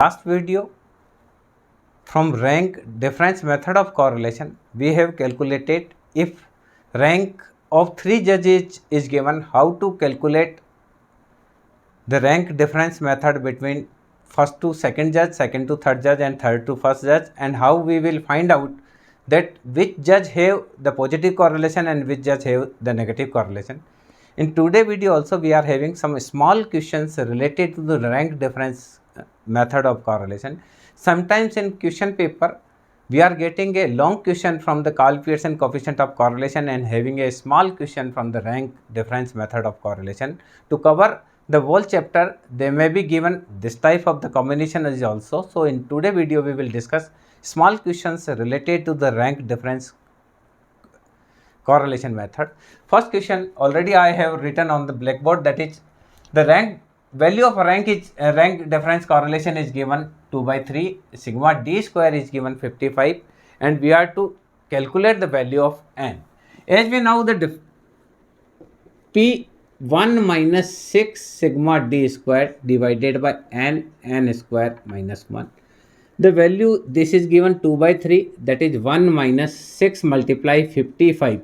Last video, from rank difference method of correlation, we have calculated if rank of 3 judges is given, how to calculate the rank difference method between first to second judge, second to third judge and third to first judge, and how we will find out that which judge have the positive correlation and which judge have the negative correlation. In today's video also we are having some small questions related to the rank difference method of correlation. Sometimes in question paper we are getting a long question from the Karl-Pearson coefficient of correlation and having a small question from the rank difference method of correlation. To cover the whole chapter, they may be given this type of the combination is also. So in today's video we will discuss small questions related to the rank difference correlation method. First question already I have written on the blackboard, that is the rank value of rank is rank difference correlation is given 2/3, sigma d square is given 55, and we are to calculate the value of n. As we know the P1 minus 6 sigma d square divided by n square minus 1. The value, this is given 2/3, that is 1 minus 6 multiply 55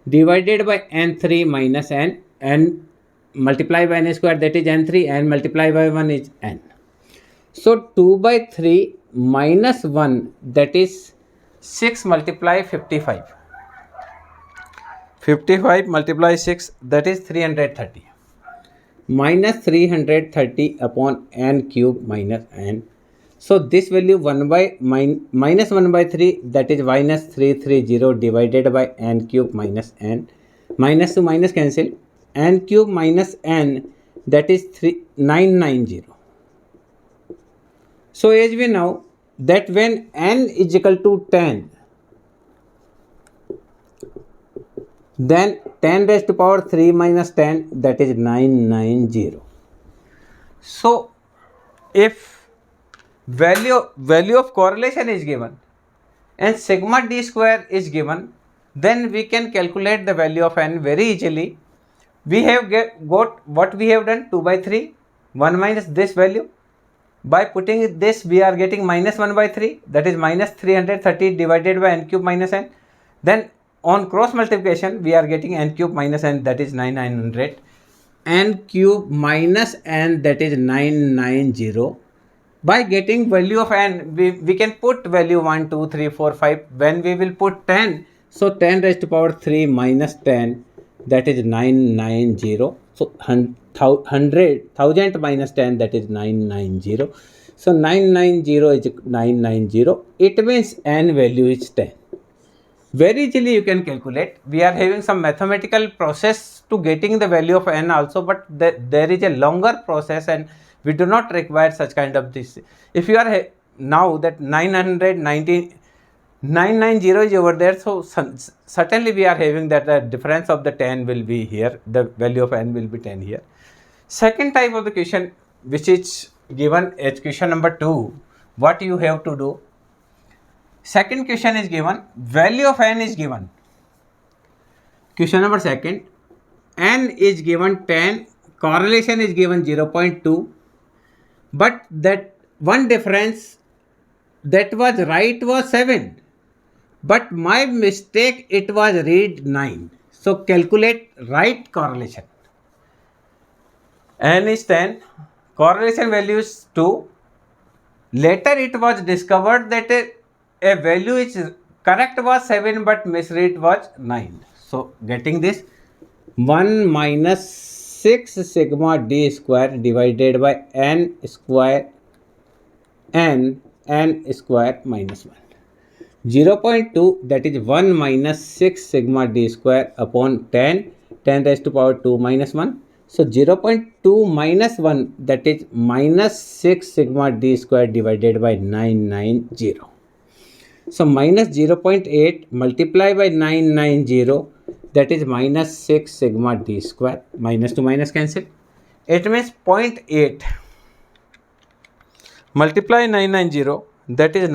divided by n3 minus n multiply by n square, that is n3, and multiply by 1 is n. So 2/3 minus 1, that is 6 multiply 55. 55 multiply 6, that is 330. Minus 330 upon n cube minus n. So this value minus 1/3, that is minus 330 divided by n cube minus n. Minus to minus cancel. N cube minus n, that is 990. So as we know that when n is equal to 10, then 10 raised to power 3 minus 10, that is 990. So if value of correlation is given and sigma d square is given, then we can calculate the value of n very easily. We have got what we have done, 2/3, 1 minus this value. By putting this, we are getting minus 1/3, that is minus 330 divided by n cube minus n. Then on cross multiplication, we are getting n cube minus n, that is 900. N cube minus n, that is 990. By getting value of n, we can put value 1, 2, 3, 4, 5. When we will put 10, so 10 raised to power 3 minus 10, that is 990. So 1000 minus 10, that is 990. So 990 is 990. It means n value is 10. Very easily you can calculate. We are having some mathematical process to getting the value of n also, but there is a longer process and we do not require such kind of this. If you are now that 990 is over there, so certainly we are having that the difference of the 10 will be here, the value of n will be 10 here. Second type of the question which is given as question number 2, what you have to do. Second question is given, value of n is given. Question number second, n is given 10, correlation is given 0.2, but that one difference that was right was 7. But my mistake, it was read 9. So calculate right correlation. N is 10, correlation value is 2. Later it was discovered that a value is correct was 7 but misread was 9. So getting this, 1 minus 6 sigma d square divided by n square minus 1. 0.2, that is 1 minus 6 sigma d square upon 10 raised to power 2 minus 1. So 0.2 minus 1, that is minus 6 sigma d square divided by 990. So minus 0.8 multiply by 990, that is minus 6 sigma d square. Minus to minus cancel. It means 0.8 multiply 990, that is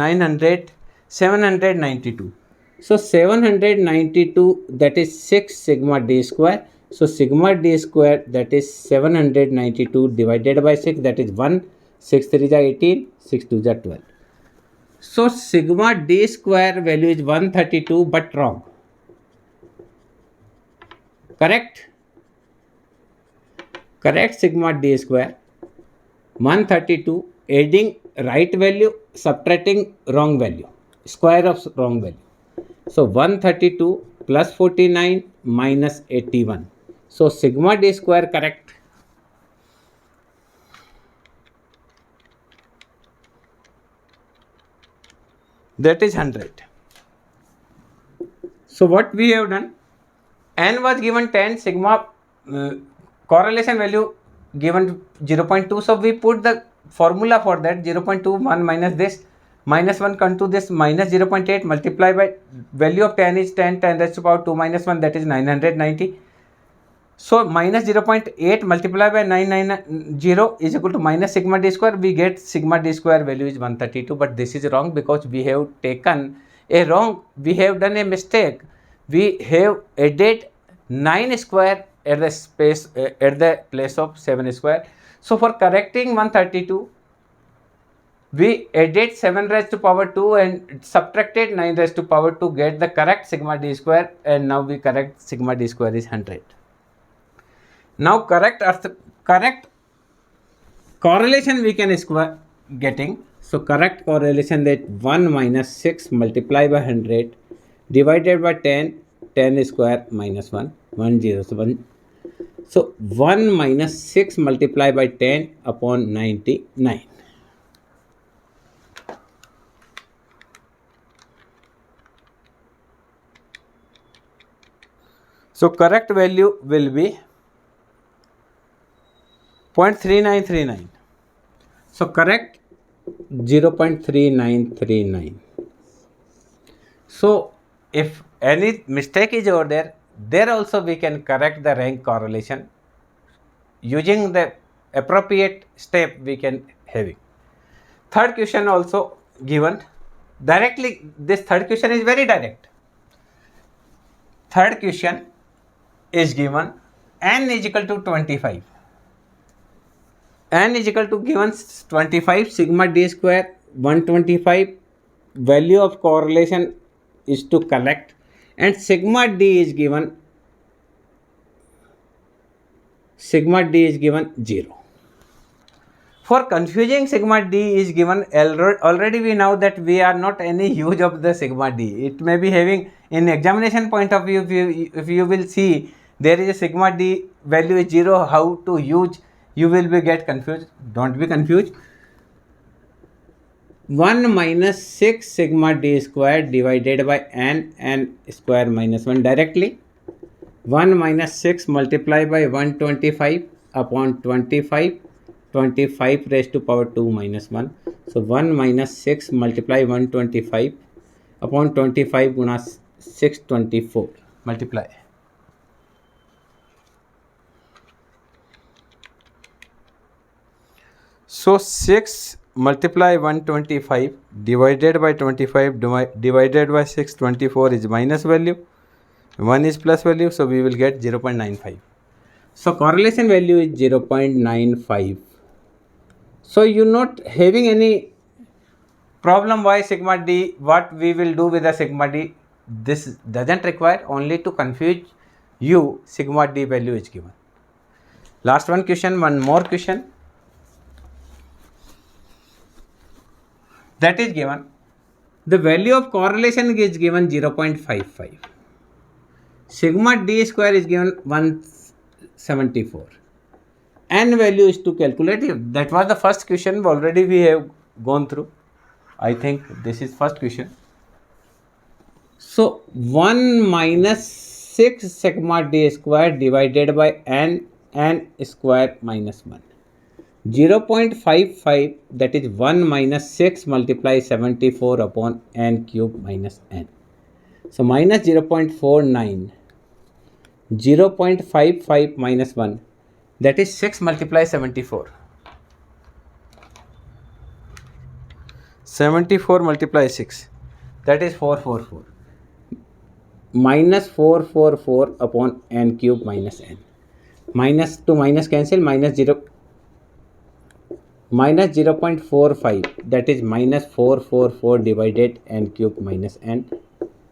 792. So 792, that is 6 sigma d square. So sigma d square, that is 792 divided by 6, that is 1 6 3 is 18, 6 2 is 12. So sigma d square value is 132 but wrong. Correct? Correct sigma d square 132, adding right value, subtracting wrong value, square of wrong value. So 132 plus 49 minus 81. So sigma d square correct. That is 100. So what we have done, n was given 10, sigma correlation value given 0.2. So we put the formula for that 0.2, 1 minus this, minus 1 come to this, minus 0.8 multiply by value of 10 is 10, 10 raised to power 2 minus 1, that is 990. So minus 0.8 multiplied by 990 is equal to minus sigma d square. We get sigma d square value is 132, but this is wrong because we have taken a wrong, we have done a mistake. We have added 9 square at the space at the place of 7 square. So for correcting 132, we added 7 raised to power 2 and subtracted 9 raised to power 2, get the correct sigma d square, and now we correct sigma d square is 100. Now correct correlation we can square getting. So correct correlation that 1 minus 6 multiplied by 100 divided by 10, 10 square minus 1, 1 0. So 1. So 1 minus 6 multiplied by 10 upon 99. So correct value will be 0.3939. So correct 0.3939. So if any mistake is over there, there also we can correct the rank correlation using the appropriate step we can having. Third question also given directly. This third question is very direct. Third question is given n is equal to 25. N is equal to given 25, sigma d square 125, value of correlation is to collect, and sigma d is given 0. For confusing, sigma d is given, already we know that we are not any use of the sigma d. It may be having in examination point of view, if you will see there is a sigma d value is 0, how to use, you will be get confused. Don't be confused. 1 minus 6 sigma d square divided by n square minus 1 directly. 1 minus 6 multiplied by 125 upon 25, 25 raised to power 2 minus 1. So 1 minus 6 multiply 125 upon 25 guna 624 multiply. So 6 multiply 125 divided by 25 divided by 624 is minus value, 1 is plus value, so we will get 0.95. So correlation value is 0.95. So you're not having any problem why sigma d, what we will do with the sigma d. This doesn't require, only to confuse you, sigma d value is given. Last one question, one more question. That is given, the value of correlation is given 0.55. Sigma d square is given 174. N value is to calculate. That was the first question, already we have gone through. I think this is first question. So 1 minus 6 sigma d square divided by n square minus 1. 0.55, that is 1 minus 6 multiply 74 upon n cube minus n. So minus 0.49, 0.55 minus 1, that is 6 multiply 74. 74 multiply 6, that is 444. Minus 444 upon n cube minus n. Minus to minus cancel, minus 0. minus 0.45, that is minus 444 divided n cube minus n.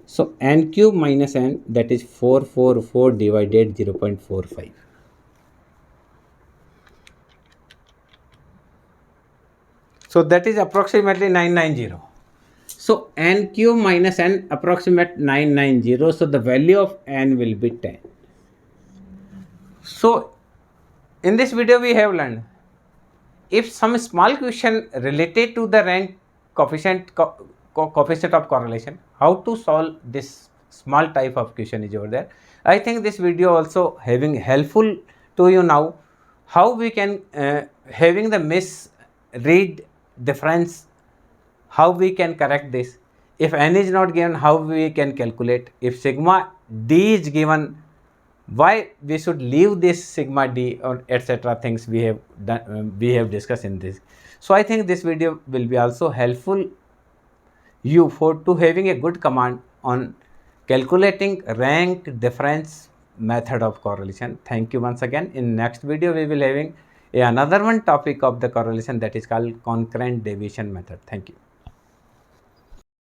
So n cube minus n, that is 444 divided 0.45. So that is approximately 990. So n cube minus n approximate 990. So the value of n will be 10. So in this video we have learned, if some small question related to the rank coefficient coefficient of correlation, how to solve this small type of question is over there. I think this video also having helpful to you now, how we can having the misread difference, how we can correct this. If n is not given, how we can calculate. If sigma d is given, why we should leave this sigma d or etc. things we have done, we have discussed in this. So I think this video will be also helpful you for to having a good command on calculating rank difference method of correlation. Thank you once again. In next video we will having another one topic of the correlation, that is called concurrent deviation method. Thank you.